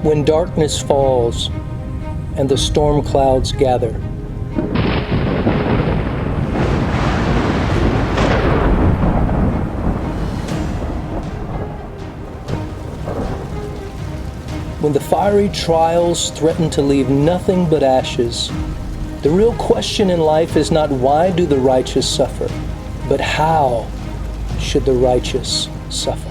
When darkness falls and the storm clouds gather, when the fiery trials threaten to leave nothing but ashes, the real question in life is not why do the righteous suffer, but how should the righteous suffer?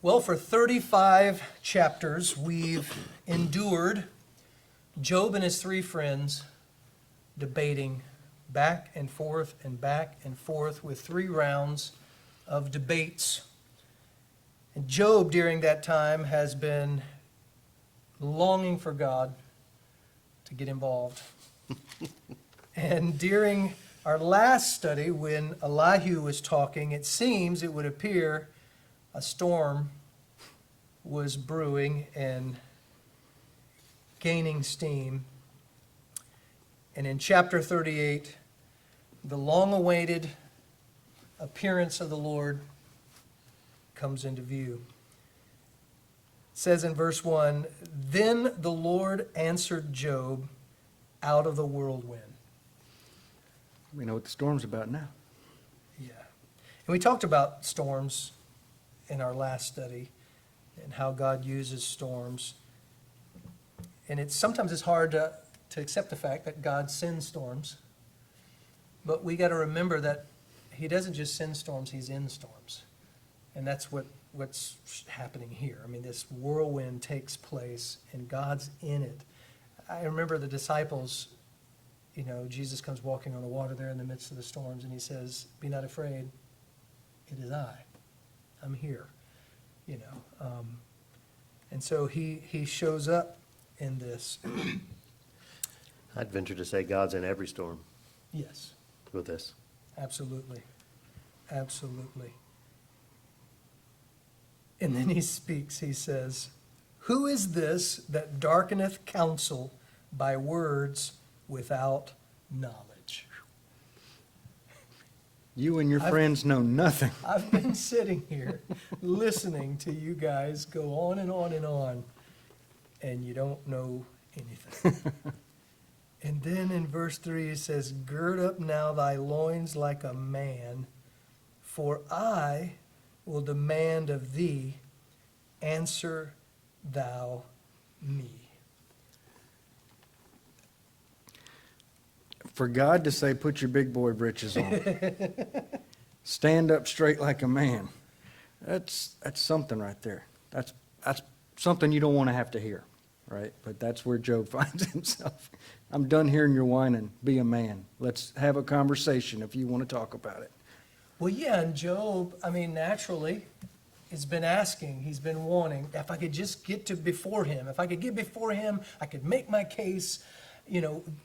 Well, for 35 chapters, we've endured Job and his three friends debating back and forth with 3 rounds of debates. And Job, during that time, has been longing for God to get involved. And during our last study, when Elihu was talking, it would appear, a storm was brewing and gaining steam. And in chapter 38, the long-awaited appearance of the Lord comes into view. It says in verse 1, "Then the Lord answered Job out of the whirlwind." We know what the storm's about now. Yeah. And we talked about storms in our last study and how God uses storms. And sometimes it's hard to accept the fact that God sends storms. But we got to remember that he doesn't just send storms, he's in storms. And that's what's happening here. I mean, this whirlwind takes place and God's in it. I remember the disciples, Jesus comes walking on the water there in the midst of the storms and he says, "Be not afraid, it is I. I'm here." And so he shows up in this. I'd venture to say God's in every storm Yes, with this. absolutely. Absolutely. And then he speaks, he says, "Who is this that darkeneth counsel by words without knowledge?" You and your friends know nothing. I've been sitting here listening to you guys go on and on and on, and you don't know anything. And then in verse 3 it says, "Gird up now thy loins like a man, for I will demand of thee, answer thou me." For God to say, put your big boy britches on. Stand up straight like a man. That's something right there. That's something you don't want to have to hear, right? But that's where Job finds himself. I'm done hearing your whining. Be a man. Let's have a conversation if you want to talk about it. Well, yeah, and Job, naturally, has been asking, he's been wanting, if I could just get before him. If I could get before him, I could make my case.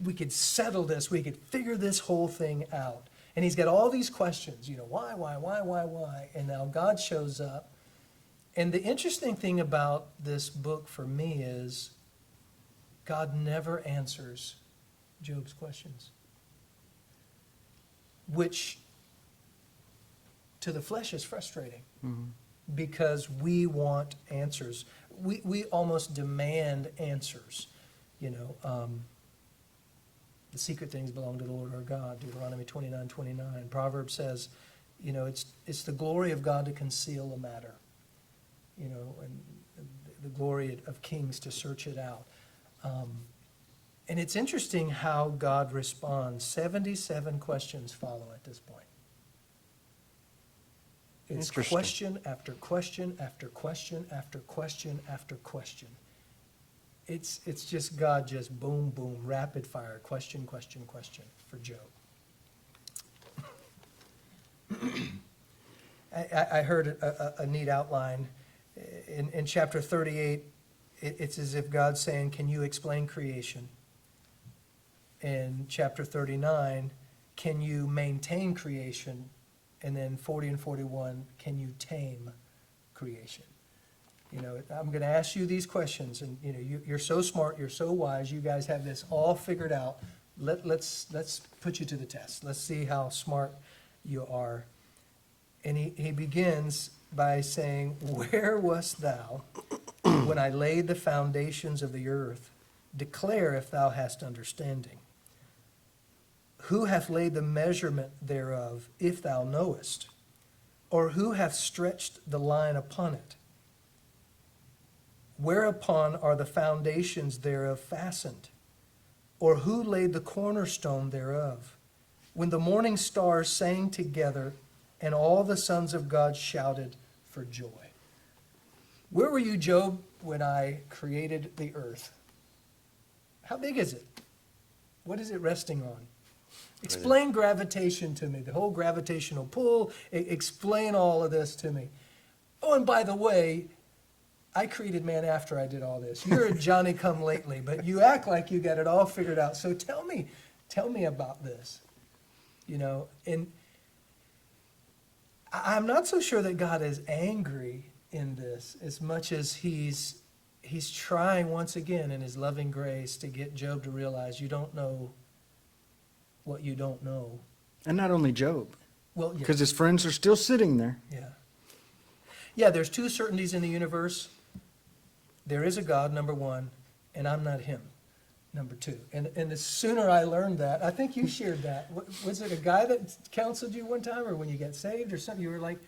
We could settle this. We could figure this whole thing out. And he's got all these questions, why? And now God shows up. And the interesting thing about this book for me is God never answers Job's questions, which to the flesh is frustrating. Mm-hmm. Because we want answers. We almost demand answers. The secret things belong to the Lord our God, Deuteronomy 29:29. Proverbs says, it's the glory of God to conceal a matter, and the glory of kings to search it out. And it's interesting how God responds. 77 questions follow at this point. It's question after question after question after question after question. It's just God just boom, boom, rapid fire, question for Job. I heard a neat outline. In chapter 38, it's as if God's saying, "Can you explain creation?" In chapter 39, "Can you maintain creation?" And then 40 and 41, "Can you tame creation?" You know, I'm going to ask you these questions, and, you know, you're so smart, you're so wise, you guys have this all figured out. Let's put you to the test. Let's see how smart you are. And he begins by saying, where wast thou when I laid the foundations of the earth? Declare if thou hast understanding. Who hath laid the measurement thereof, if thou knowest? Or who hath stretched the line upon it? Whereupon are the foundations thereof fastened? Or who laid the cornerstone thereof? When the morning stars sang together, and all the sons of God shouted for joy. Where were you, Job, when I created the earth? How big is it? What is it resting on? Explain gravitation to me, the whole gravitational pull. Explain all of this to me. Oh, and by the way, I created man after I did all this. You're a Johnny-come-lately, but you act like you got it all figured out. So tell me about this. You know, and I'm not so sure that God is angry in this as much as he's trying once again in his loving grace to get Job to realize you don't know what you don't know. And not only Job, Well, yeah. because his friends are still sitting there. Yeah. Yeah, there's two certainties in the universe. There is a God, number one, and I'm not him, number two. And the sooner I learned that, I think you shared that. Was it a guy that counseled you one time, or when you got saved or something, you were like,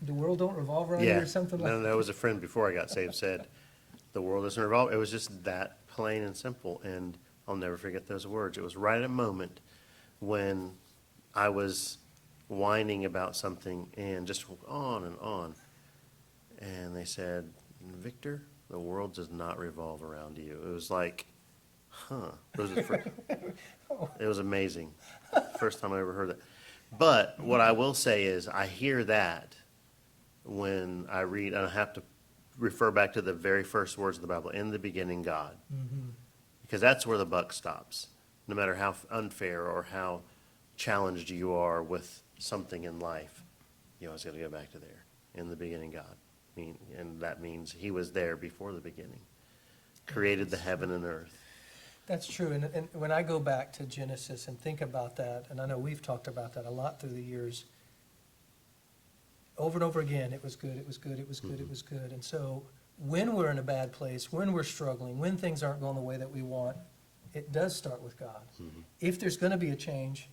the world don't revolve around you Yeah. or something like No, that? it was a friend before I got saved said, the world doesn't revolve. It was just that plain and simple, and I'll never forget those words. It was right at a moment when I was whining about something and just on and on. And they said, Victor, the world does not revolve around you. It was like, huh. It was amazing. First time I ever heard that. But what I will say is I hear that when I read, and I have to refer back to the very first words of the Bible, in the beginning, God. Mm-hmm. Because that's where the buck stops. No matter how unfair or how challenged you are with something in life, you always got to go back to there. In the beginning, God. And that means he was there before the beginning. Created the heaven and earth. That's true. And when I go back to Genesis and think about that, and I know we've talked about that a lot through the years, over and over again, it was good, it was good, it was good, it was good. And so when we're in a bad place, when we're struggling, when things aren't going the way that we want, it does start with God. If there's going to be a change,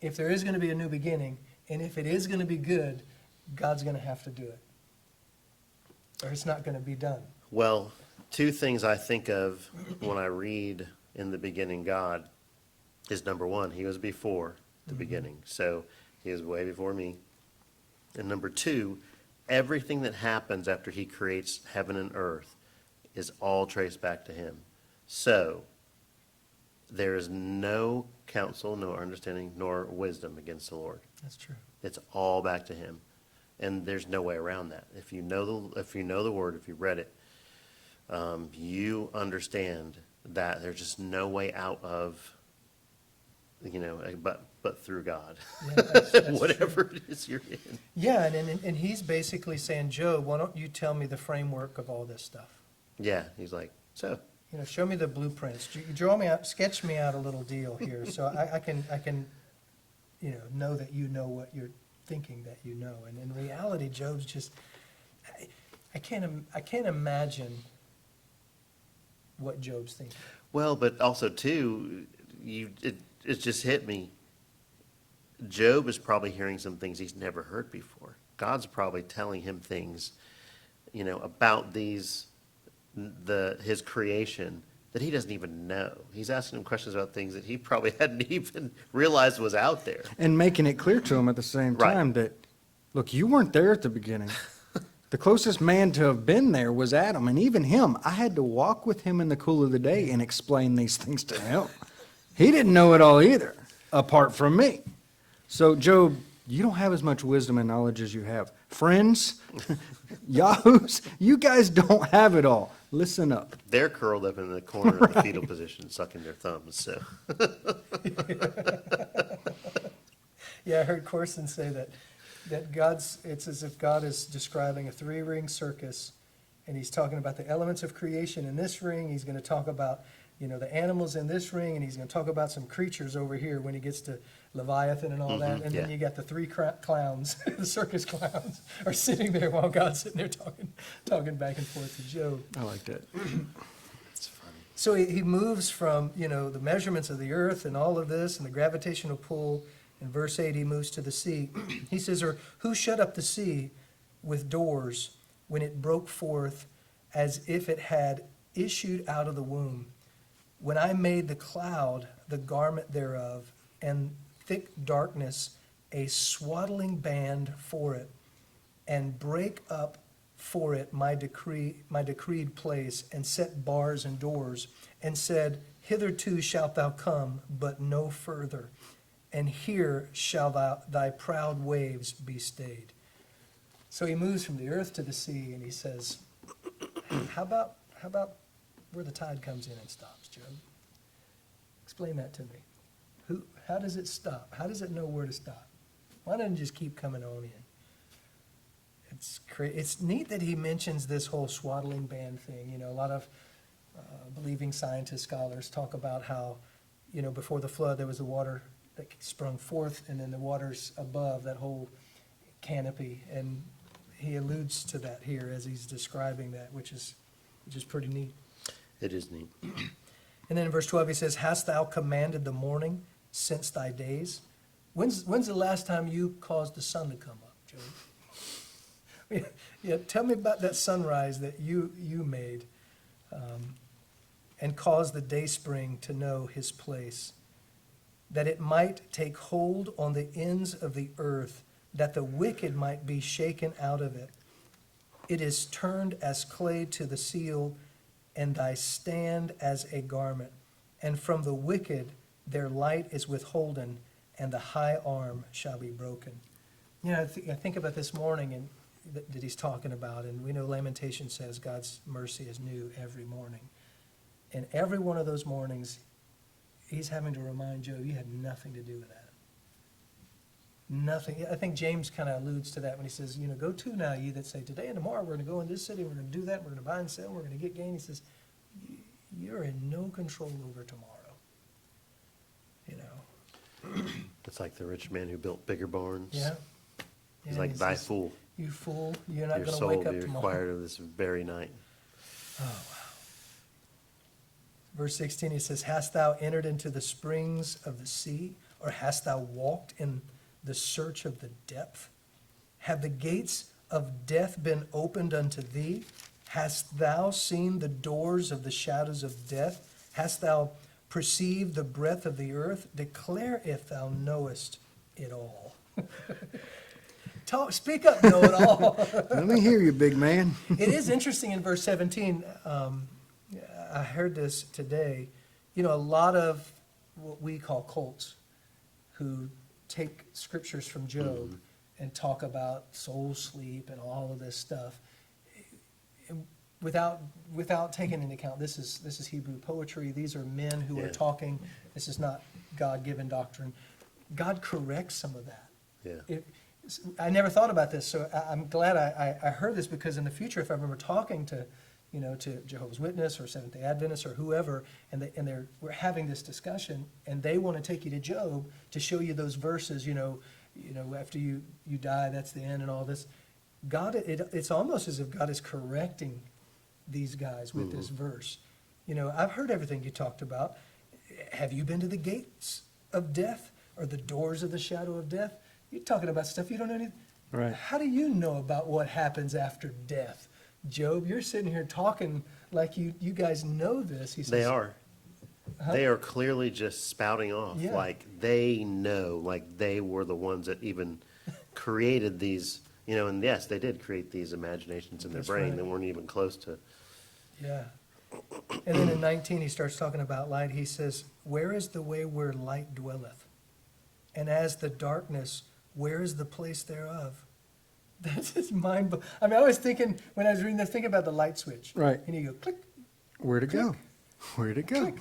if there is going to be a new beginning, and if it is going to be good, God's going to have to do it. Or it's not going to be done. Well, two things I think of when I read in the beginning God is number one, he was before the beginning. So he was way before me. And number two, everything that happens after he creates heaven and earth is all traced back to him. So there is no counsel, no understanding, nor wisdom against the Lord. That's true. It's all back to him. And there's no way around that. If you know the word, if you read it, you understand that there's just no way out of, but through God. Yeah, that's Whatever true. it is you're in. Yeah, and he's basically saying, Job, why don't you tell me the framework of all this stuff? Yeah, he's like, so. Show me the blueprints. You draw me out, sketch me out a little deal here, so I can know that you know what you're thinking that you know. And in reality, Job's just, I can't imagine what Job's thinking. Well, but also too, it just hit me. Job is probably hearing some things he's never heard before. God's probably telling him things, about his creation that he doesn't even know. He's asking him questions about things that he probably hadn't even realized was out there. And making it clear to him at the same Right. time that, look, you weren't there at the beginning. The closest man to have been there was Adam, and even him, I had to walk with him in the cool of the day and explain these things to him. He didn't know it all either, apart from me. So, Job, you don't have as much wisdom and knowledge as you have. Friends, yahoos, you guys don't have it all. Listen up. They're curled up in the corner of the fetal position, sucking their thumbs, so. Yeah, I heard Corson say that it's as if God is describing a three-ring circus, and he's talking about the elements of creation in this ring. He's going to talk about, the animals in this ring, and he's going to talk about some creatures over here when he gets to Leviathan and all that. And then yeah. you got the three clowns, the circus clowns, are sitting there while God's sitting there talking back and forth to Job. I like that. It's funny. So he moves from, the measurements of the earth and all of this and the gravitational pull. In verse 8, he moves to the sea. He says, or who shut up the sea with doors when it broke forth as if it had issued out of the womb? When I made the cloud the garment thereof, and thick darkness a swaddling band for it, and break up for it my decreed place, and set bars and doors, and said, hitherto shalt thou come, but no further, and here shall thy proud waves be stayed. So he moves from the earth to the sea, and he says, how about where the tide comes in and stops, Job? Explain that to me. How does it stop? How does it know where to stop? Why doesn't it just keep coming on in? It's neat that he mentions this whole swaddling band thing. A lot of believing scientists, scholars talk about how, before the flood there was the water that sprung forth, and then the waters above, that whole canopy, and he alludes to that here as he's describing that, which is pretty neat. It is neat. And then in verse 12 he says, hast thou commanded the morning since thy days? When's the last time you caused the sun to come up, Job? Yeah, tell me about that sunrise that you made, and caused the dayspring to know his place, that it might take hold on the ends of the earth, that the wicked might be shaken out of it. It is turned as clay to the seal, and thy stand as a garment. And from the wicked their light is withholden, and the high arm shall be broken. I think about this morning and that he's talking about, and we know Lamentation says God's mercy is new every morning. And every one of those mornings, he's having to remind Job, you had nothing to do with that. Nothing. I think James kind of alludes to that when he says, go to now, ye that say, today and tomorrow we're going to go in this city, we're going to do that, we're going to buy and sell, we're going to get gain. He says, you're in no control over tomorrow. It's like the rich man who built bigger barns. Yeah. He's Yeah, like, he thy says, fool, you fool, you're not your going to soul wake will up be tomorrow. required of this very night. Oh, wow. Verse 16, he says, hast thou entered into the springs of the sea, or hast thou walked in the search of the depth? Have the gates of death been opened unto thee? Hast thou seen the doors of the shadows of death? Hast thou perceived the breadth of the earth? Declare if thou knowest it all. Speak up, know it all. Let me hear you, big man. It is interesting in verse 17. I heard this today. A lot of what we call cults who take scriptures from Job and talk about soul sleep and all of this stuff without taking into account this is Hebrew poetry. These are men who are Yeah. talking. This is not God-given doctrine. God corrects some of that. Yeah. I never thought about this, so I'm glad I heard this, because in the future, if I remember talking to Jehovah's Witness or Seventh-day Adventists or whoever, and we're having this discussion, and they want to take you to Job to show you those verses, after you die, that's the end and all this. God, it's almost as if God is correcting these guys with this verse. I've heard everything you talked about. Have you been to the gates of death or the doors of the shadow of death? You're talking about stuff you don't know anything. Right. How do you know about what happens after death? Job, you're sitting here talking like you guys know this. He says, They are. Huh? They are clearly just spouting off. Yeah. Like they know, like they were the ones that even created these, and yes, they did create these imaginations in their That's brain right. that weren't even close to. Yeah. And then in 19, he starts talking about light. He says, where is the way where light dwelleth? And as the darkness, where is the place thereof? That's just mind-blowing. I was thinking, when I was reading this, thinking about the light switch. Right. And you go, click. Where'd it go? Where'd it go?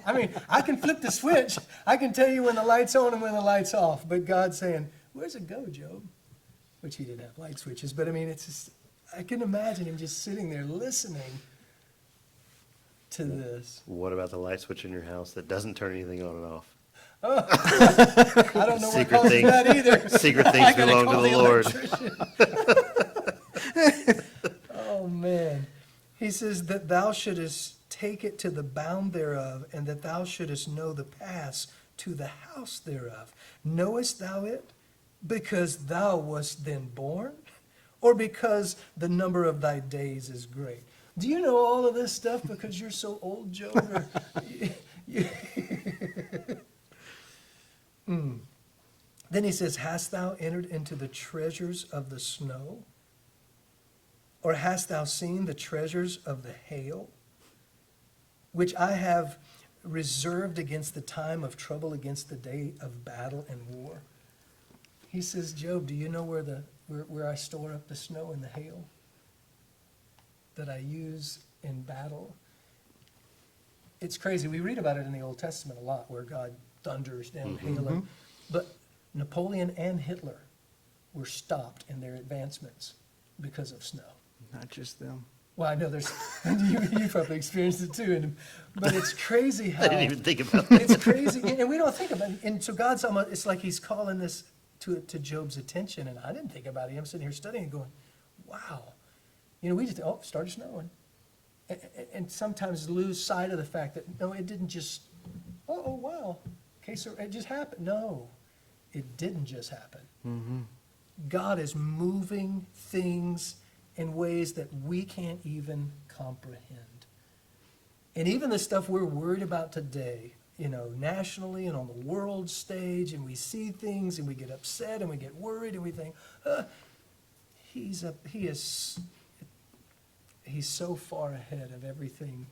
I can flip the switch. I can tell you when the light's on and when the light's off. But God's saying, where's it go, Job? Which he didn't have light switches. But it's just, I can imagine him just sitting there listening to this. What about the light switch in your house that doesn't turn anything on and off? I don't know what Secret causes things- that either. Secret I things gotta belong call to the Lord. electrician. Oh, man. He says that thou shouldest take it to the bound thereof, and that thou shouldest know the pass to the house thereof. Knowest thou it because thou wast then born, or because the number of thy days is great? Do you know all of this stuff because you're so old, Job? Or Then he says, hast thou entered into the treasures of the snow? Or hast thou seen the treasures of the hail, which I have reserved against the time of trouble, against the day of battle and war? He says, Job, do you know where I store up the snow and the hail that I use in battle? It's crazy. We read about it in the Old Testament a lot, where God thunders down hail. But Napoleon and Hitler were stopped in their advancements because of snow. Not just them. Well, I know there's, you probably experienced it too, but it's crazy how. I didn't even think about that. It's crazy, and we don't think about it. And so God's almost, it's like he's calling this to Job's attention, and I didn't think about it. I'm sitting here studying and going, wow. You know, we just, it started snowing. And sometimes lose sight of the fact that, no, it didn't just, oh, wow. Okay, so it just happened. No, it didn't just happen. God is moving things in ways that we can't even comprehend. And even the stuff we're worried about today, you know, nationally and on the world stage, and we see things and we get upset and we get worried and we think, he's so far ahead of everything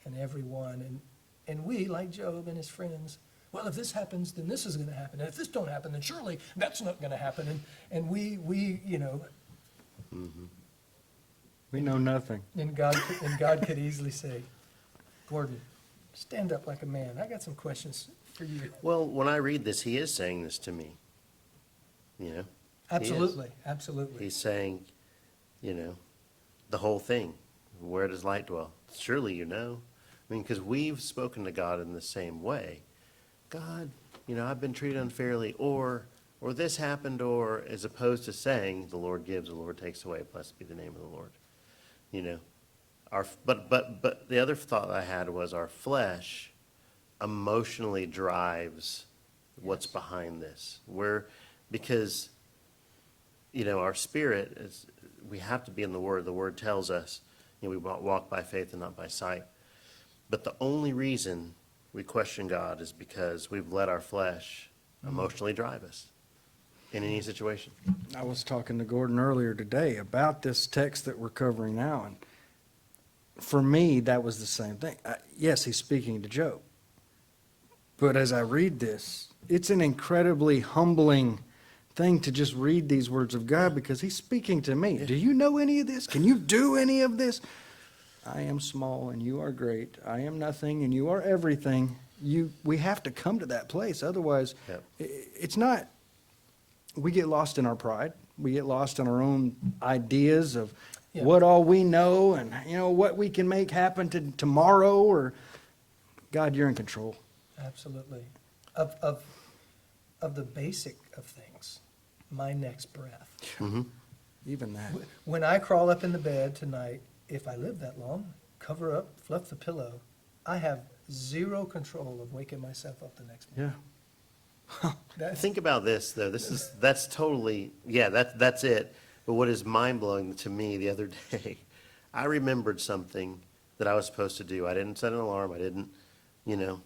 and everyone. And we, like Job and his friends, well, if this happens, then this is going to happen. And if this don't happen, then surely that's not going to happen. And we, you know, We know nothing. and God could easily say, Gordon, stand up like a man. I got some questions for you. Well, when I read this, he is saying this to me. You know? Absolutely, absolutely. He's saying, you know, the whole thing. Where does light dwell? Surely you know. I mean, because we've spoken to God in the same way. God, you know, I've been treated unfairly, or this happened, or as opposed to saying, the Lord gives, the Lord takes away, blessed be the name of the Lord. You know, but the other thought I had was our flesh emotionally drives what's behind this. Because, you know, our spirit is, we have to be in the Word. The Word tells us, you know, we walk by faith and not by sight. But the only reason we question God is because we've let our flesh emotionally drive us in any situation. I was talking to Gordon earlier today about this text that we're covering now, and for me, that was the same thing. Yes, he's speaking to Job, but as I read this, it's an incredibly humbling thing to just read these words of God, because he's speaking to me. Do you know any of this? Can you do any of this? I am small and you are great. I am nothing and you are everything. We have to come to that place. Otherwise, Yep. it's not, we get lost in our pride. We get lost in our own ideas of Yeah. what all we know and, you know, what we can make happen tomorrow, or God, you're in control. Absolutely. Of the basic of things, my next breath. Even that. When I crawl up in the bed tonight, if I live that long, cover up, fluff the pillow, I have zero control of waking myself up the next morning. Yeah. That's, Think about this, though. That's totally, yeah, that's it. But what is mind-blowing to me the other day, I remembered something that I was supposed to do. I didn't set an alarm. I didn't, you know,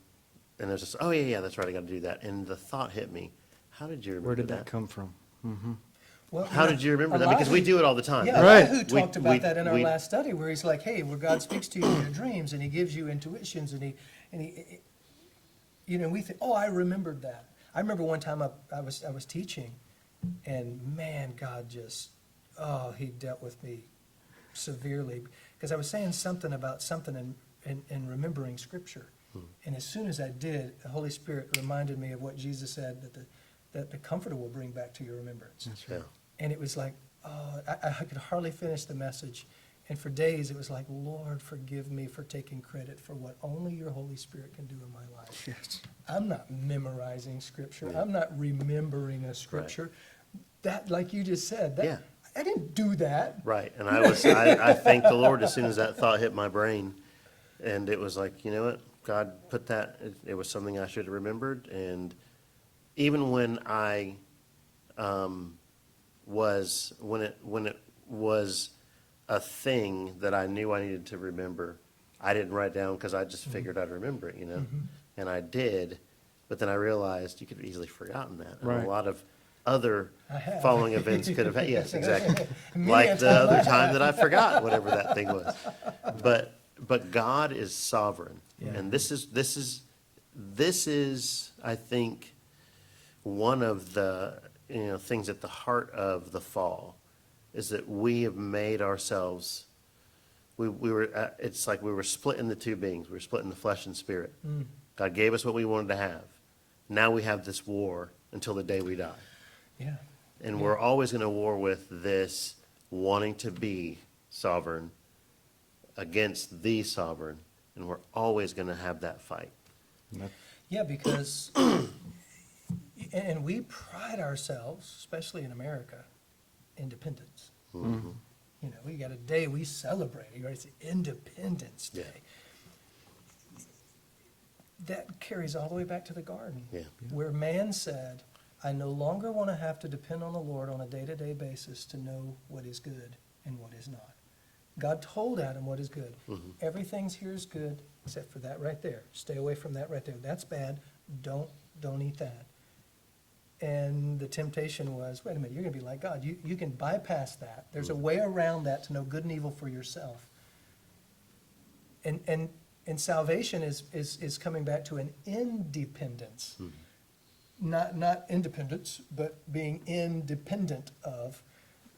and there's just, oh, yeah, that's right, I got to do that. And the thought hit me, how did you remember Where did that? that come from? well, How did you remember that? Because we do it all the time. Yeah, Right. Who We- talked about we- that in our we- last study, where he's like, hey, where God speaks to you in your dreams, and he gives you intuitions, and he you know, we think, oh, I remembered that. I remember one time I was teaching, and man, God just, he dealt with me severely, because I was saying something about something and remembering Scripture. And as soon as I did, the Holy Spirit reminded me of what Jesus said, that the Comforter will bring back to your remembrance. That's Yeah. right. And it was like, I could hardly finish the message. And for days, it was like, Lord, forgive me for taking credit for what only your Holy Spirit can do in my life. Yes. I'm not memorizing Scripture. Yeah. I'm not remembering a Scripture. That, like you just said, that, Yeah. I didn't do that. Right, and I thanked the Lord as soon as that thought hit my brain, and it was like, you know what, God put that, it was something I should have remembered, and even when when it was a thing that I knew I needed to remember, I didn't write it down because I just figured I'd remember it, and I did, but then I realized you could have easily forgotten that, and Right. a lot of other I have. following events could have, yes, exactly. Many Like a the time other I time that I forgot whatever that thing was. But God is sovereign. Yeah. And this is, I think, one of the, things at the heart of the fall, is that we have made ourselves, we were, it's like we were split into two beings. We were split into flesh and spirit. God gave us what we wanted to have. Now we have this war until the day we die. Yeah. And we're always going to war with this wanting to be sovereign against the sovereign. And we're always going to have that fight. Yeah, because, and we pride ourselves, especially in America, independence. Mm-hmm. We got a day we celebrate, right? It's Independence Day. Yeah. That carries all the way back to the garden. Yeah. Where man said, I no longer want to have to depend on the Lord on a day-to-day basis to know what is good and what is not. God told Adam what is good. Mm-hmm. Everything's here is good except for that right there. Stay away from that right there. That's bad. Don't eat that. And the temptation was, wait a minute, you're going to be like God. You can bypass that. There's a way around that to know good and evil for yourself. And salvation is coming back to an independence. Not independence, but being independent of.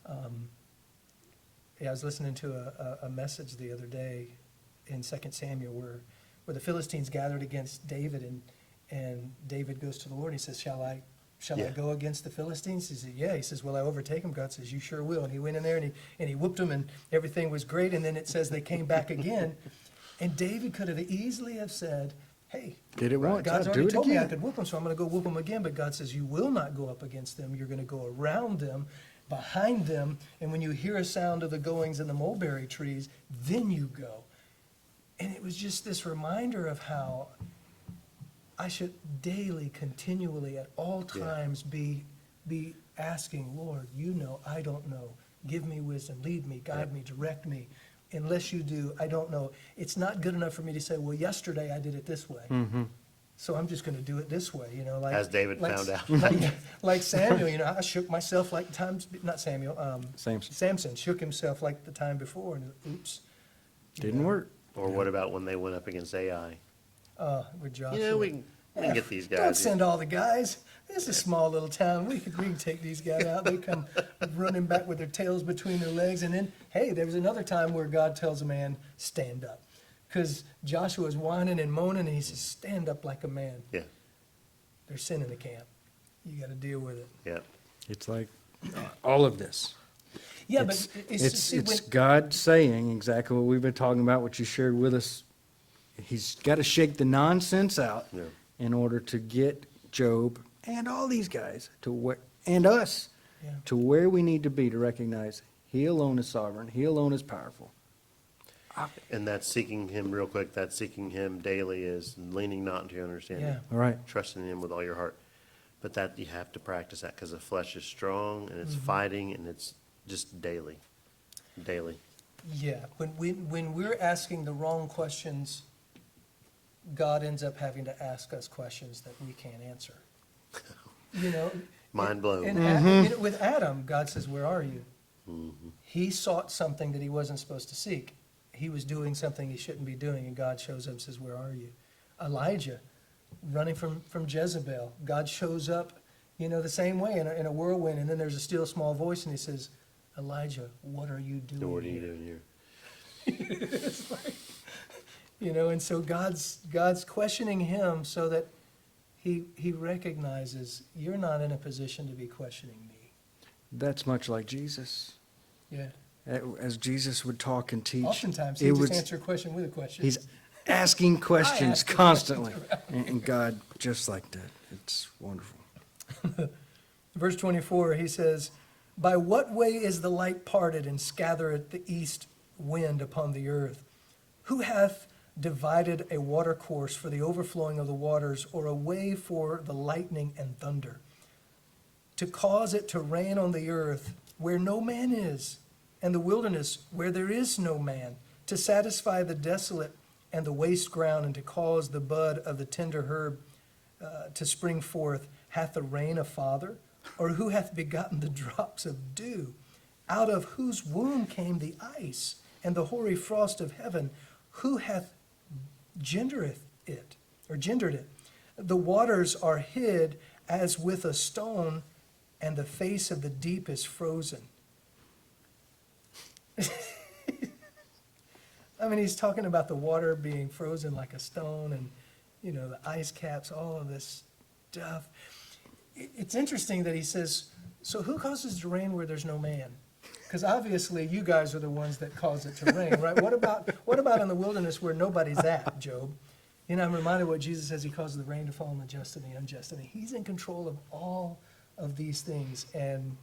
I was listening to a message the other day in 2 Samuel where the Philistines gathered against David, and David goes to the Lord and he says, Shall I Yeah. go against the Philistines? He said, yeah. He says, will I overtake them? God says, you sure will. And he went in there and he whooped them and everything was great. And then it says they came back again. And David could have easily have said, hey, Did it once, God's I'll already do it told me I again. could whoop them, so I'm going to go whoop them again. But God says, you will not go up against them. You're going to go around them, behind them. And when you hear a sound of the goings in the mulberry trees, then you go. And it was just this reminder of how I should daily, continually, at all times be asking, Lord, you know, I don't know. Give me wisdom, lead me, guide me, direct me. Unless you do, I don't know. It's not good enough for me to say, well, yesterday I did it this way. So I'm just going to do it this way, like. As David found out. Like Samuel, I shook myself like times, not Samuel, Samson. Samson shook himself like the time before, and oops. Didn't work. Or what about when they went up against AI? With Joshua. We can get these guys. Don't send all the guys. This is a small little town. We can take these guys out. They come running back with their tails between their legs. And then, hey, there was another time where God tells a man, stand up. Because Joshua's whining and moaning, and he says, stand up like a man. Yeah, There's sin in the camp. You got to deal with it. yeah. It's like all of this. Yeah, It's- but It's God saying exactly what we've been talking about, what you shared with us. He's got to shake the nonsense out Yeah. in order to get Job and all these guys to where, and us, Yeah. to where we need to be to recognize He alone is sovereign, He alone is powerful. And that's seeking him, real quick, that's seeking him daily is leaning not into your understanding. Yeah. All right. Trusting in him with all your heart. But that, you have to practice that because the flesh is strong and it's fighting and it's just daily. Yeah, when we're asking the wrong questions, God ends up having to ask us questions that we can't answer. Mind blown. And with Adam, God says, where are you? He sought something that he wasn't supposed to seek. He was doing something he shouldn't be doing, and God shows up and says, where are you? Elijah, running from Jezebel. God shows up, the same way in a whirlwind, and then there's a still small voice, and he says, Elijah, what are you doing What are you here? doing here? It's like, and so God's questioning him so that he recognizes you're not in a position to be questioning me. That's much like Jesus. Yeah. As Jesus would talk and teach. Oftentimes, it he just was- answer a question with a question. He's asking questions ask the constantly. questions And God, just like that. It's wonderful. Verse 24, he says, "By what way is the light parted and scattereth the east wind upon the earth? Who hath divided a watercourse for the overflowing of the waters, or a way for the lightning and thunder? To cause it to rain on the earth where no man is, and the wilderness where there is no man, to satisfy the desolate and the waste ground, and to cause the bud of the tender herb to spring forth. Hath the rain a father? Or who hath begotten the drops of dew? Out of whose womb came the ice, and the hoary frost of heaven? Who hath gendered it? The waters are hid as with a stone, and the face of the deep is frozen." I mean, he's talking about the water being frozen like a stone, and, the ice caps, all of this stuff. It's interesting that he says, so who causes it to rain where there's no man? Because obviously you guys are the ones that cause it to rain, right? What about in the wilderness where nobody's at, Job? I'm reminded what Jesus says, he causes the rain to fall on the just and the unjust. And he's in control of all of these things. And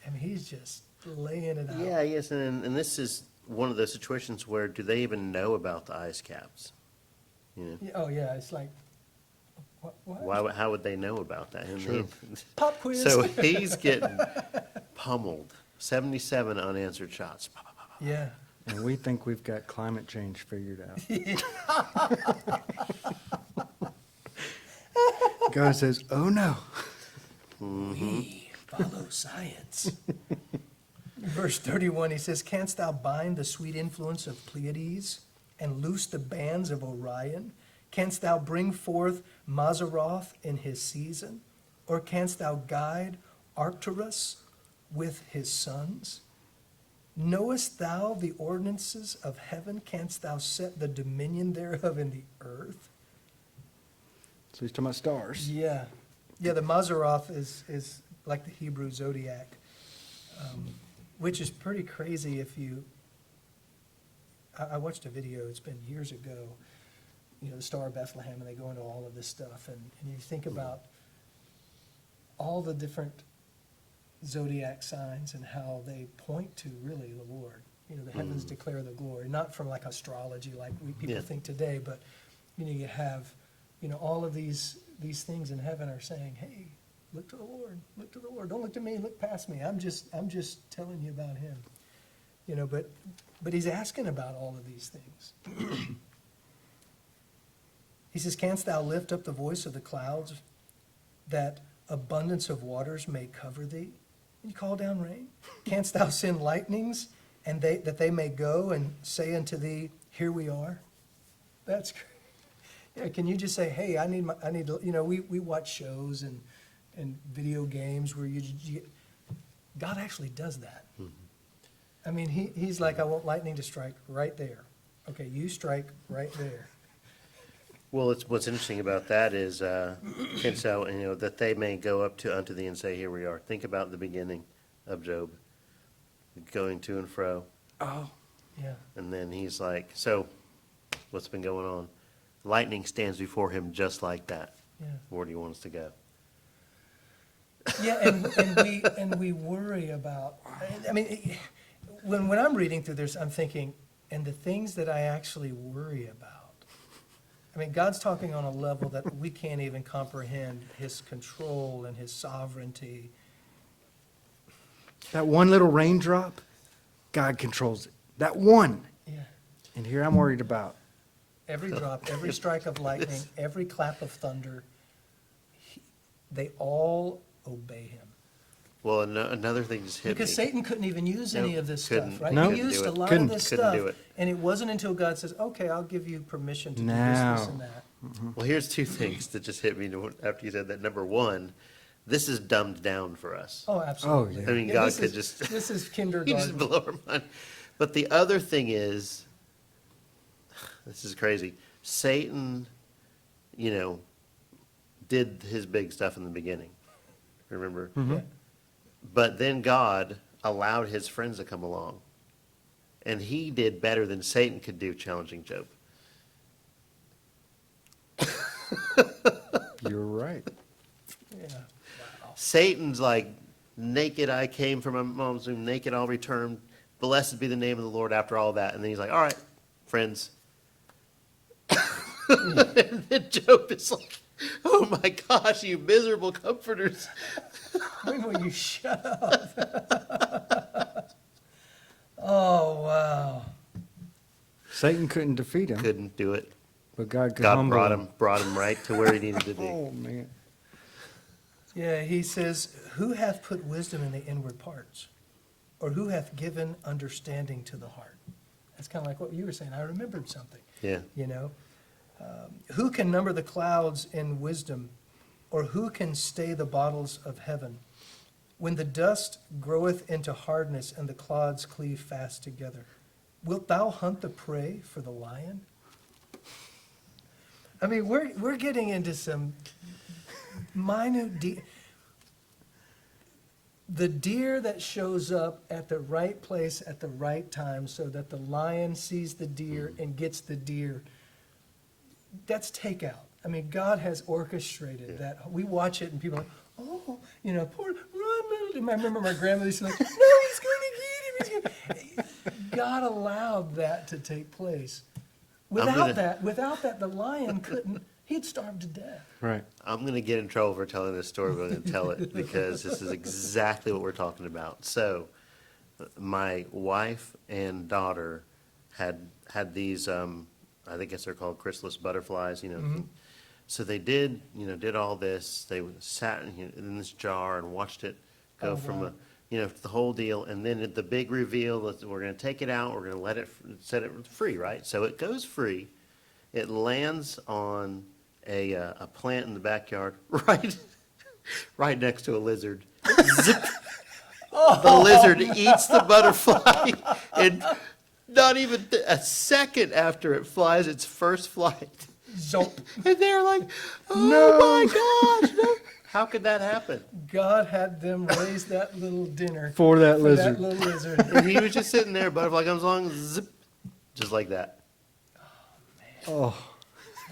I mean, he's just laying it out. Yeah, yes, and this is one of those situations where do they even know about the ice caps? Oh, yeah, it's like, what? How would they know about that? And True. Pop quiz. So he's getting pummeled. 77 unanswered shots. Yeah. And we think we've got climate change figured out. God says, oh no. We follow science. Verse 31, he says, "Canst thou bind the sweet influence of Pleiades and loose the bands of Orion? Canst thou bring forth Mazzaroth in his season? Or canst thou guide Arcturus with his sons? Knowest thou the ordinances of heaven? Canst thou set the dominion thereof in the earth?" So he's talking about stars. Yeah. Yeah, the Mazzaroth is like the Hebrew zodiac, which is pretty crazy if you... I watched a video, it's been years ago, the Star of Bethlehem, and they go into all of this stuff, and you think about all the different zodiac signs and how they point to really the Lord. The heavens declare the glory, not from like astrology like people Yeah. think today, but you have all of these things in heaven are saying, hey, look to the Lord, look to the Lord. Don't look to me, look past me. I'm just telling you about him. But he's asking about all of these things. He says, "Canst thou lift up the voice of the clouds, that abundance of waters may cover thee? And you call down rain? Canst thou send lightnings, and that they may go and say unto thee, here we are?" That's great. Yeah, can you just say, hey, I need to, we watch shows and video games where God actually does that. I mean, he's like, I want lightning to strike right there. Okay, you strike right there. Well, what's interesting about that is, and so, that they may go up unto thee and say, here we are. Think about the beginning of Job, going to and fro. Oh. Yeah. And then he's like, so what's been going on? Lightning stands before him just like that. Yeah. Where do you want us to go? Yeah, and we worry about, I mean, when I'm reading through this, I'm thinking, and the things that I actually worry about. I mean, God's talking on a level that we can't even comprehend, his control and his sovereignty. That one little raindrop, God controls it. That one. Yeah. And here I'm worried about. Every drop, every strike of lightning, every clap of thunder, they all obey him. Well, another thing just hit me. Because Satan couldn't even use any Nope, of this couldn't. stuff, right? No. He Couldn't used do a it. lot Couldn't. of this Couldn't stuff. do it. And it wasn't until God says, okay, I'll give you permission to do this, Now. and that. Well, here's two things that just hit me after you said that. Number one, this is dumbed down for us. Oh, absolutely. Oh, yeah. I mean, God this could is- just, This is he just kindergarten. blow our mind. But the other thing is, this is crazy. Satan, did his big stuff in the beginning. Remember? Yeah. But then God allowed his friends to come along. And he did better than Satan could do challenging Job. You're right. Yeah. Satan's like, naked I came from my mom's womb, naked I'll return. Blessed be the name of the Lord after all that. And then he's like, all right, friends. And then Job is like, oh my gosh, you miserable comforters. When will you shut up? Oh, wow. Satan couldn't defeat him, Couldn't do it. but God could God humble brought him right to where he needed to be. Oh, man. Yeah, he says, who hath put wisdom in the inward parts? Or who hath given understanding to the heart? That's kind of like what you were saying. I remembered something, Yeah. you know. Who can number the clouds in wisdom? Or who can stay the bottles of heaven? When the dust groweth into hardness and the clods cleave fast together, wilt thou hunt the prey for the lion? I mean, we're getting into some minute the deer that shows up at the right place at the right time so that the lion sees the deer and gets the deer. That's takeout. I mean, God has orchestrated that. We watch it and people are like, oh, you know, poor, run, little. I remember my grandmother used to like, no, he's going to get him. He's gonna. God allowed that to take place. Without that, the lion couldn't, he'd starve to death. Right. I'm going to get in trouble for telling this story, but I'm going to tell it because this is exactly what we're talking about. So, my wife and daughter had these, I think they're called chrysalis butterflies, you know. Mm-hmm. So they did all this. They sat in this jar and watched it go from the whole deal. And then at the big reveal, we're going to take it out. We're going to set it free, right? So it goes free. It lands on a plant in the backyard, right next to a lizard. Zip. The lizard eats the butterfly, and not even a second after it flies its first flight. Zomp. And they're like, oh my gosh, no. How could that happen? God had them raise that little dinner For that for lizard. that little lizard. And he was just sitting there, butterfly comes along, zip, just like that. Oh,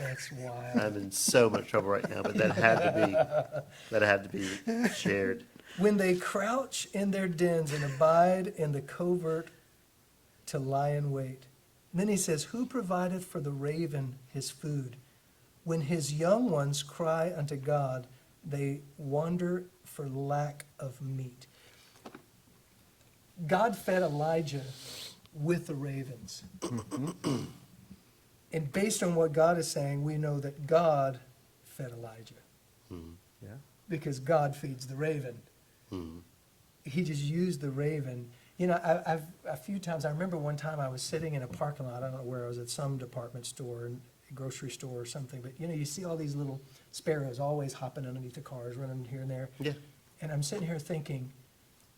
That's wild. I'm in so much trouble right now, but that had to be shared. When they crouch in their dens and abide in the covert to lie in wait. And then he says, who provideth for the raven his food? When his young ones cry unto God, they wander for lack of meat. God fed Elijah with the ravens. And based on what God is saying, we know that God fed Elijah. yeah. Because God feeds the raven. He just used the raven. You know, I've a few times, I remember one time I was sitting in a parking lot, I don't know where, I was at some department store, a grocery store or something, but you know, you see all these little sparrows always hopping underneath the cars, running here and there. Yeah. And I'm sitting here thinking,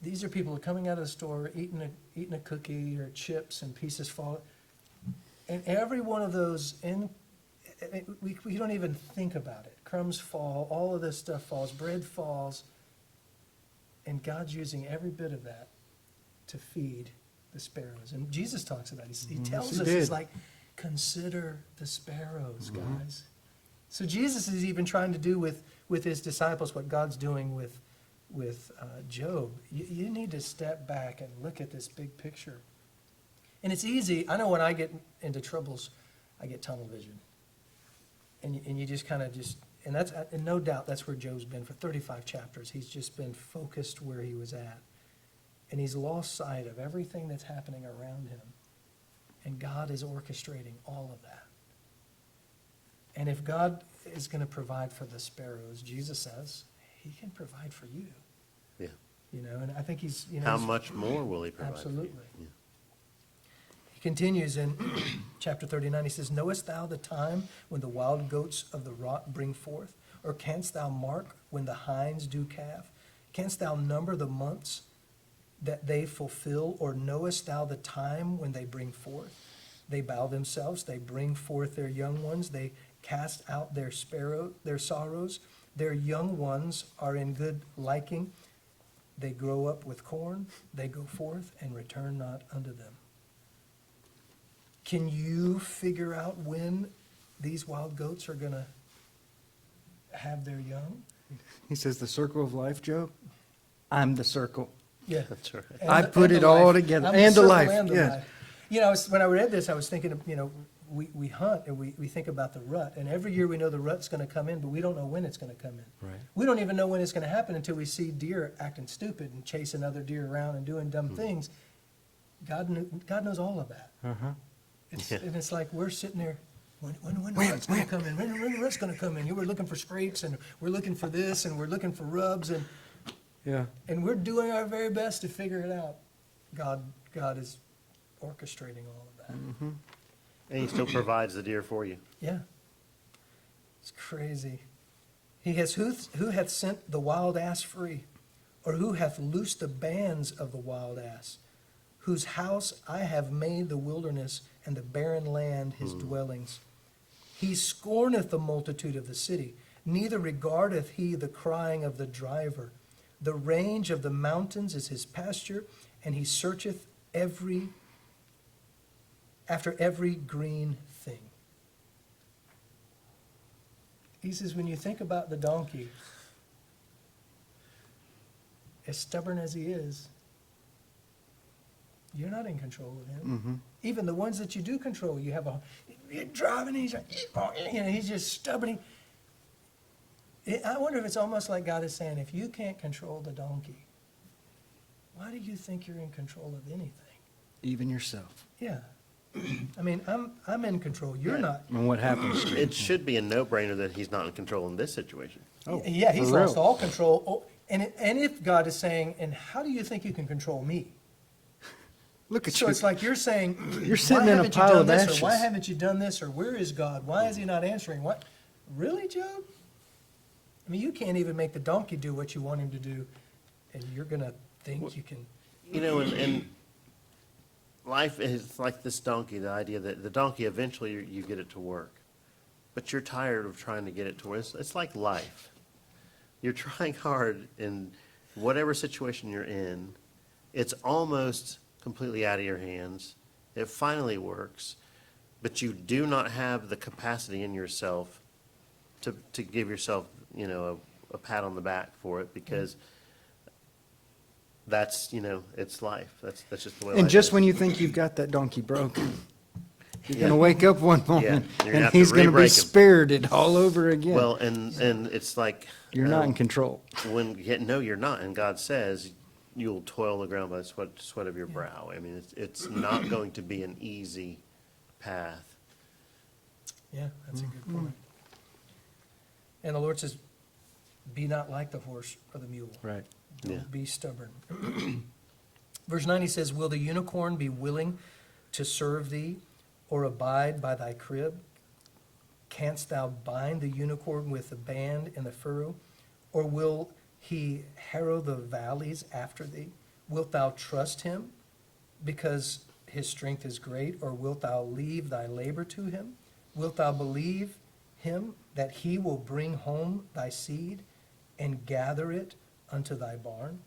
these are people coming out of the store, eating a cookie or chips and pieces fall. And every one of those, we don't even think about it. Crumbs fall, all of this stuff falls, bread falls. And God's using every bit of that to feed the sparrows. And Jesus talks about it. He tells us, he's like, consider the sparrows, guys. So Jesus is even trying to do with his disciples what God's doing with Job. You need to step back and look at this big picture. And it's easy. I know when I get into troubles, I get tunnel vision. And you just kind of and no doubt that's where Job's been for 35 chapters. He's just been focused where he was at. And he's lost sight of everything that's happening around him. And God is orchestrating all of that. And if God is going to provide for the sparrows, Jesus says, he can provide for you. Yeah. You know, and I think he's, How much more will he provide? Absolutely. For you? He continues in chapter 39. He says, knowest thou the time when the wild goats of the rock bring forth? Or canst thou mark when the hinds do calve? Canst thou number the months that they fulfill? Or knowest thou the time when they bring forth? They bow themselves, they bring forth their young ones, they cast out their sorrows. Their young ones are in good liking. They grow up with corn, they go forth and return not unto them. Can you figure out when these wild goats are gonna have their young? He says, the circle of life, Job, I'm the circle. Yeah. That's right. And I the- put and it the all life. together. I'm And the circle life, and the yes. life. You know, when I read this, I was thinking of, we hunt and we think about the rut. And every year we know the rut's gonna come in, but we don't know when it's gonna come in. Right. We don't even know when it's gonna happen until we see deer acting stupid and chasing other deer around and doing dumb things. God knows all of that. Uh-huh. And it's like, we're sitting there, when the rut's gonna come in, when the rut's gonna come in? You were looking for scrapes, and we're looking for this, and we're looking for rubs, Yeah. and we're doing our very best to figure it out. God is orchestrating all of that. And he still provides the deer for you. Yeah. It's crazy. Who hath sent the wild ass free? Or who hath loosed the bands of the wild ass? Whose house I have made the wilderness, and the barren land his dwellings. He scorneth the multitude of the city, neither regardeth he the crying of the driver. The range of the mountains is his pasture, and he searcheth after every green thing. He says, when you think about the donkey, as stubborn as he is, you're not in control of him. Mm-hmm. Even the ones that you do control, you're driving, he's like, he's just stubborn. I wonder if it's almost like God is saying, if you can't control the donkey, why do you think you're in control of anything? Even yourself. Yeah. I mean, I'm in control. You're Right. not. And what happens? It should be a no-brainer that he's not in control in this situation. Oh, Yeah, he's for real. lost all control. Oh, and if God is saying, and how do you think you can control me? Look at So you. it's like you're saying, You're sitting why in a haven't you pile done of this, ashes. or why haven't you done this, or where is God? Why is he not answering? What? Really, Job? I mean, you can't even make the donkey do what you want him to do, and you're going to think you can. You know, and life is like this donkey, the idea that the donkey, eventually you get it to work. But you're tired of trying to get it to work. It's like life. You're trying hard in whatever situation you're in. It's almost completely out of your hands. It finally works. But you do not have the capacity in yourself to give yourself, a pat on the back for it, because that's, it's life. That's just the way life And just is. when you think you've got that donkey broken, you're going to wake up one moment you're gonna and have to he's going to be re-break him. spirited all over again. Well, and it's like. You're not in control. No, you're not. And God says, you'll toil the ground by the sweat of your brow. I mean, it's not going to be an easy path. Yeah, that's a good point. And the Lord says, be not like the horse or the mule. Right. Don't Yeah. be stubborn. Verse 9, he says, will the unicorn be willing to serve thee, or abide by thy crib? Canst thou bind the unicorn with the band and the furrow? Or will he harrow the valleys after thee? Wilt thou trust him because his strength is great? Or wilt thou leave thy labor to him? Wilt thou believe him that he will bring home thy seed and gather it unto thy barn?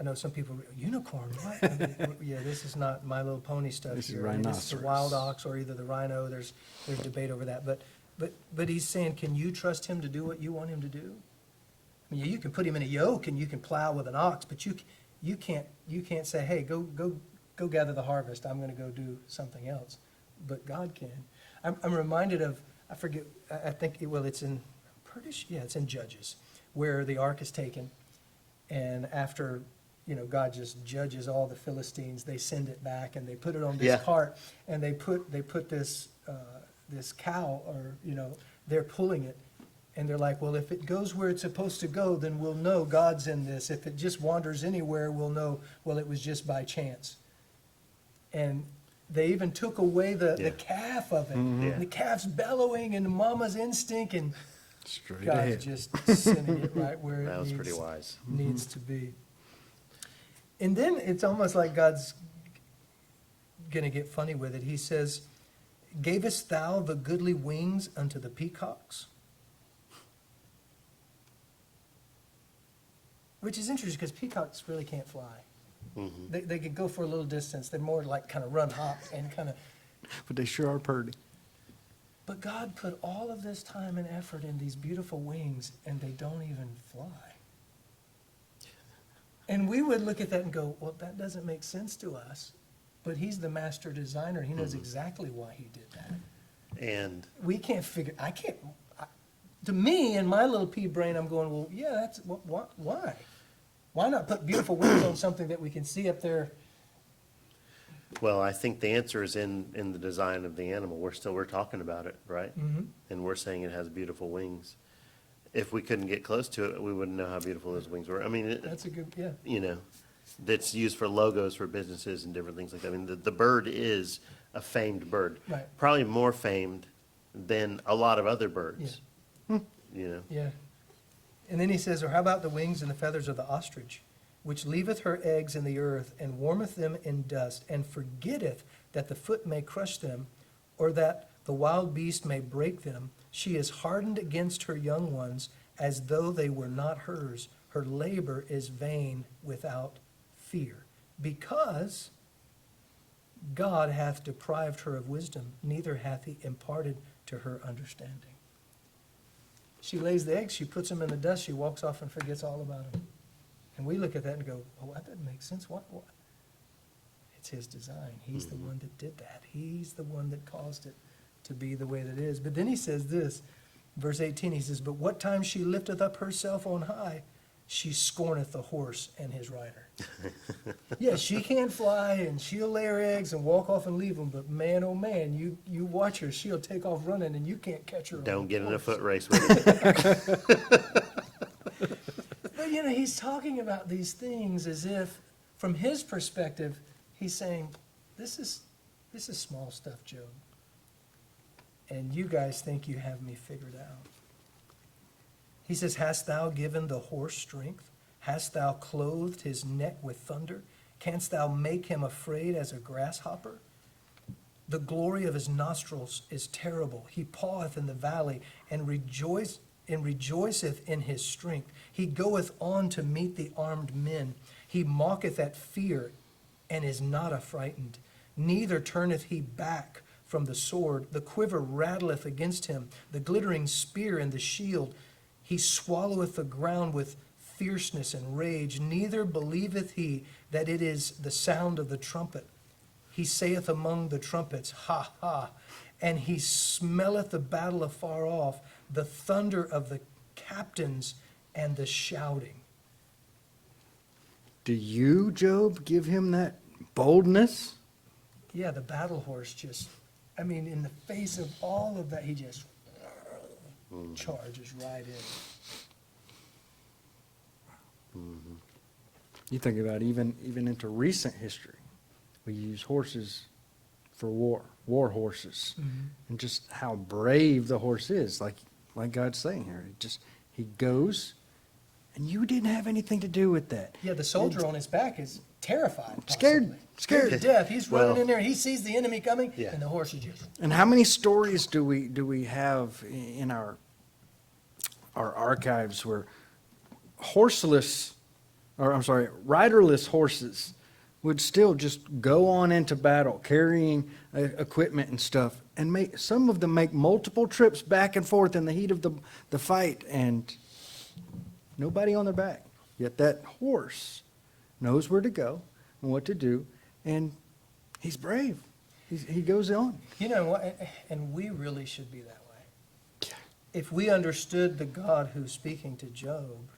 I know some people, unicorn, what? Yeah, this is not My Little Pony stuff This is here. I mean, This is the rhinoceros. wild ox or either the rhino. There's debate over that. But he's saying, can you trust him to do what you want him to do? I mean, you can put him in a yoke and you can plow with an ox, but you can't say, hey, go gather the harvest. I'm going to go do something else. But God can. I'm reminded of, I forget, I think, it's in, it's in Judges, where the ark is taken, and after, God just judges all the Philistines, they send it back, and they put it on this Yeah. cart, and they put this cow, or, they're pulling it, and they're like, well, if it goes where it's supposed to go, then we'll know God's in this. If it just wanders anywhere, we'll know, well, it was just by chance. And they even took away the Yeah. calf of it. Yeah. And the calf's bellowing, and the mama's instinct, and Straight God's ahead. just sending it right where That was it pretty needs, wise. needs to be. And then it's almost like God's going to get funny with it. He says, gavest thou the goodly wings unto the peacocks? Which is interesting because peacocks really can't fly. Mhm. They could go for a little distance. They're more like kind of run, hop, and kind of. But they sure are pretty. But God put all of this time and effort in these beautiful wings, and they don't even fly. And we would look at that and go, well, that doesn't make sense to us. But he's the master designer. He knows exactly why he did that. And We can't figure, to me, in my little pea brain, I'm going, well, yeah, that's, why? Why not put beautiful wings on something that we can see up there? well, I think the answer is in the design of the animal. We're talking about it, right? Mm-hmm. And we're saying it has beautiful wings. If we couldn't get close to it, we wouldn't know how beautiful those wings were. I mean, That's a good, yeah. you know, that's used for logos for businesses and different things like that. I mean, the bird is a famed bird. Right. Probably more famed than a lot of other birds. You know, Yeah. And then he says, or how about the wings and the feathers of the ostrich, which leaveth her eggs in the earth, and warmeth them in dust, and forgetteth that the foot may crush them, or that the wild beast may break them. She is hardened against her young ones, as though they were not hers. Her labor is vain without fear, because God hath deprived her of wisdom, neither hath he imparted to her understanding. She lays the eggs, she puts them in the dust, she walks off and forgets all about them. And we look at that and go, oh, that doesn't make sense. What? It's his design. He's the one that did that. He's the one that caused it to be the way that it is. But then he says this, verse 18, he says, but what time she lifteth up herself on high, she scorneth the horse and his rider. Yeah, she can't fly, and she'll lay her eggs and walk off and leave them, but man, oh man, you watch her, she'll take off running, and you can't catch her on don't the get in a horse. foot race with it. But, he's talking about these things as if, from his perspective, he's saying, this is small stuff, Job. And you guys think you have me figured out. He says, hast thou given the horse strength? Hast thou clothed his neck with thunder? Canst thou make him afraid as a grasshopper? The glory of his nostrils is terrible. He paweth in the valley and rejoiceth in his strength. He goeth on to meet the armed men. He mocketh at fear and is not affrighted. Neither turneth he back from the sword. The quiver rattleth against him, the glittering spear and the shield. He swalloweth the ground with fierceness and rage. Neither believeth he that it is the sound of the trumpet. He saith among the trumpets, ha, ha. And he smelleth the battle afar off, the thunder of the captains and the shouting. Do you, Job, give him that boldness? Yeah, the battle horse just, in the face of all of that, he just charges right in. You think about even into recent history, we use horses for war horses, and just how brave the horse is. Like God's saying here, he goes, and you didn't have anything to do with that. Yeah, the soldier on his back is terrified. Scared to death. He's Well- running in there. He sees the enemy coming, Yeah. and the horse is just. And how many stories do we have in our archives where riderless horses would still just go on into battle carrying equipment and stuff, and some of them make multiple trips back and forth in the heat of the fight, and nobody on their back. Yet that horse knows where to go and what to do, and he's brave. He goes on. You know what? And we really should be that way. If we understood the God who's speaking to Job,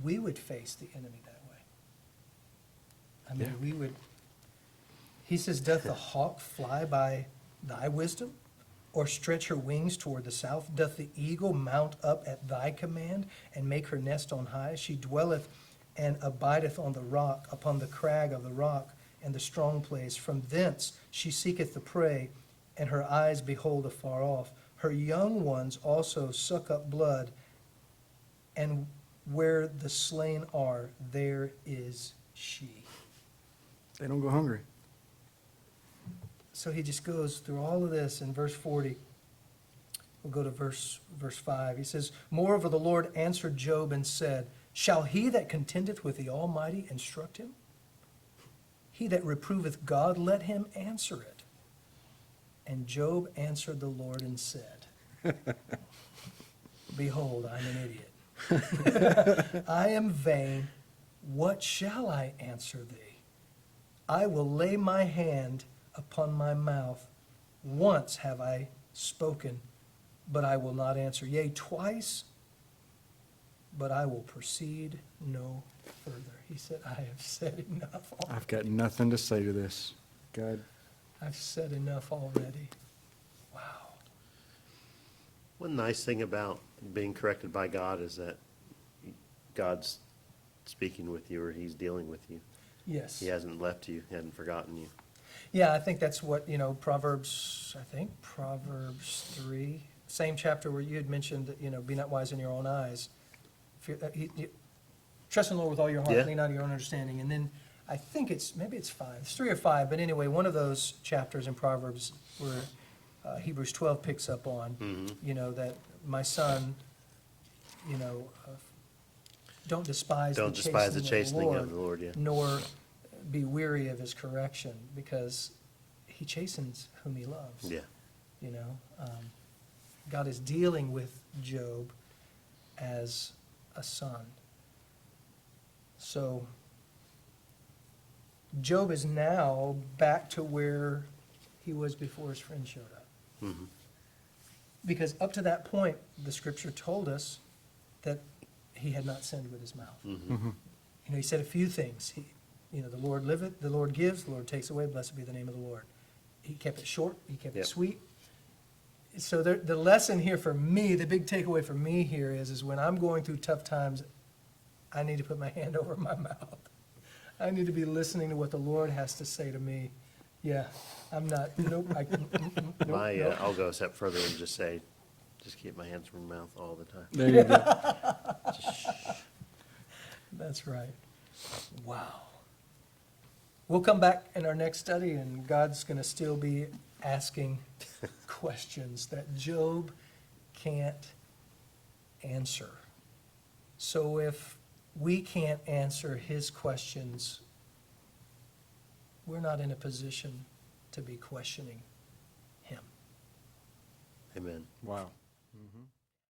we would face the enemy that way. Yeah. We would. He says, doth the hawk fly by thy wisdom, or stretch her wings toward the south? Doth the eagle mount up at thy command, and make her nest on high? She dwelleth and abideth on the rock, upon the crag of the rock, and the strong place. From thence she seeketh the prey, and her eyes behold afar off. Her young ones also suck up blood, and where the slain are, there is she. They don't go hungry. So he just goes through all of this in verse 40. We'll go to verse 5. He says, moreover, the Lord answered Job and said, Shall he that contendeth with the Almighty instruct him? He that reproveth God, let him answer it. And Job answered the Lord and said, Behold, I'm an idiot. I am vain. What shall I answer thee? I will lay my hand upon my mouth. Once have I spoken, but I will not answer. Yea, twice, but I will proceed no further. He said, I have said enough. I've got nothing to say to this. God, I've said enough already. Wow. One nice thing about being corrected by God is that God's speaking with you, or he's dealing with you. Yes. He hasn't left you, he hasn't forgotten you. Yeah, I think that's what, Proverbs 3, same chapter where you had mentioned, be not wise in your own eyes. Trust in the Lord with all your heart, Yeah. lean not on your own understanding. And then I think maybe it's 5, it's 3 or 5, but anyway, one of those chapters in Proverbs where Hebrews 12 picks up on, that my son, don't despise Don't despise the chastening of the Lord, yeah. nor be weary of his correction, because he chastens whom he loves. Yeah. God is dealing with Job as a son. So Job is now back to where he was before his friend showed up. Mm-hmm. Because up to that point, the scripture told us that he had not sinned with his mouth. Mm-hmm. He said a few things. The Lord liveth, the Lord gives, the Lord takes away, blessed be the name of the Lord. He kept it short, he kept Yep. it sweet. So the lesson here for me, the big takeaway for me here is when I'm going through tough times, I need to put my hand over my mouth. I need to be listening to what the Lord has to say to me. Yeah, I'm not, nope, nope. I'll go a step further and just say, just keep my hands from my mouth all the time. there you go. That's right. Wow. We'll come back in our next study, and God's going to still be asking questions that Job can't answer. So if we can't answer his questions, we're not in a position to be questioning him. Amen. Wow.